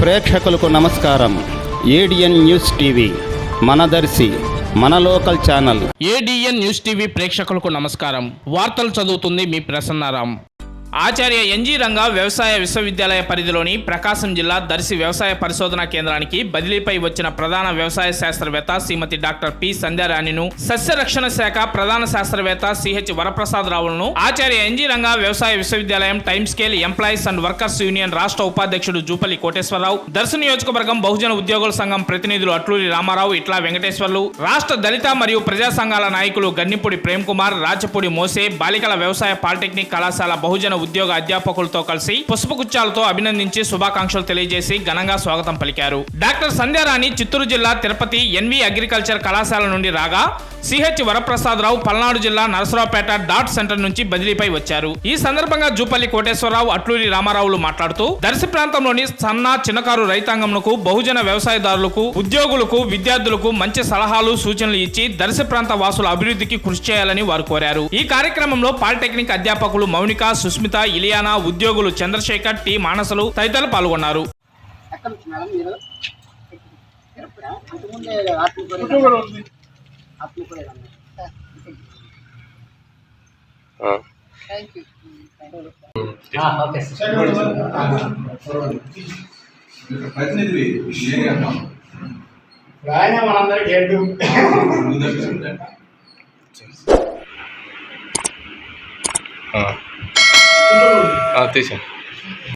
ప్రేక్షకులకు నమస్కారం. ADN news TV మనదర్శి మన local channel. ADN news TV ప్రేక్షకులకు నమస్కారం. వార్తలు చదువుతుంది మీ ప్రసన్నారాం. ఆచార్య ఎన్జీ రంగా వ్యవసాయ విశ్వవిద్యాలయ పరిధిలోని ప్రకాశం జిల్లా దర్శి వ్యవసాయ పరిశోధనా కేంద్రానికి బదిలీపై వచ్చిన ప్రధాన వ్యవసాయ శాస్త్రవేత్త శ్రీమతి డాక్టర్ పి సంధ్యారాణిను, సస్యరక్షణ శాఖ ప్రధాన శాస్త్రవేత్త సిహెచ్ వరప్రసాదరావులను ఆచార్య ఎన్జీ రంగా వ్యవసాయ విశ్వవిద్యాలయం time scale employees and workers union రాష్ట్ర ఉపాధ్యక్షుడు జూపల్లి కోటేశ్వరరావు, దర్శి నియోజకవర్గం బహుజన ఉద్యోగుల సంఘం ప్రతినిధులు అట్లూరి రామారావు, ఇట్లా వెంకటేశ్వర్లు, రాష్ట్ర దళిత మరియు ప్రజా సంఘాల నాయకులు గన్నిపూడి ప్రేమ్ కుమార్, రాచపూడి మోసే, బాలికల వ్యవసాయ పాలిటెక్నిక్ కళాశాల బహుజన ఉద్యోగ అధ్యాపకులతో కలిసి పుష్పగుచ్చాలతో అభినందించి శుభాకాంక్షలు తెలియజేసి ఘనంగా స్వాగతం పలికారు. డాక్టర్ సంధ్యారాణి చిత్తూరు జిల్లా తిరుపతి ఎన్వి అగ్రికల్చర్ కళాశాల నుండి రాగా, సిహెచ్ వరప్రసాదరావు పల్నాడు జిల్లా నరసరావుపేట డాట్ సెంటర్ నుంచి బదిలీపై వచ్చారు. ఈ సందర్భంగా జూపల్లి కోటేశ్వరరావు, అట్లూరి రామారావులు మాట్లాడుతూ దర్శి ప్రాంతంలోని సన్న చిన్నకారు రైతాంగంకు, బహుజన వ్యవసాయదారులకు, ఉద్యోగులకు, విద్యార్థులకు మంచి సలహాలు సూచనలు ఇచ్చి దర్శి ప్రాంత వాసుల అభివృద్ధికి కృషి చేయాలని వారు కోరారు. ఈ కార్యక్రమంలో పాలిటెక్నిక్ అధ్యాపకులు మౌనిక, సుస్మిత, ఇలియానా, ఉద్యోగులు చంద్రశేఖర్, టి మానసలు తదితరులు పాల్గొన్నారు. తీసాను.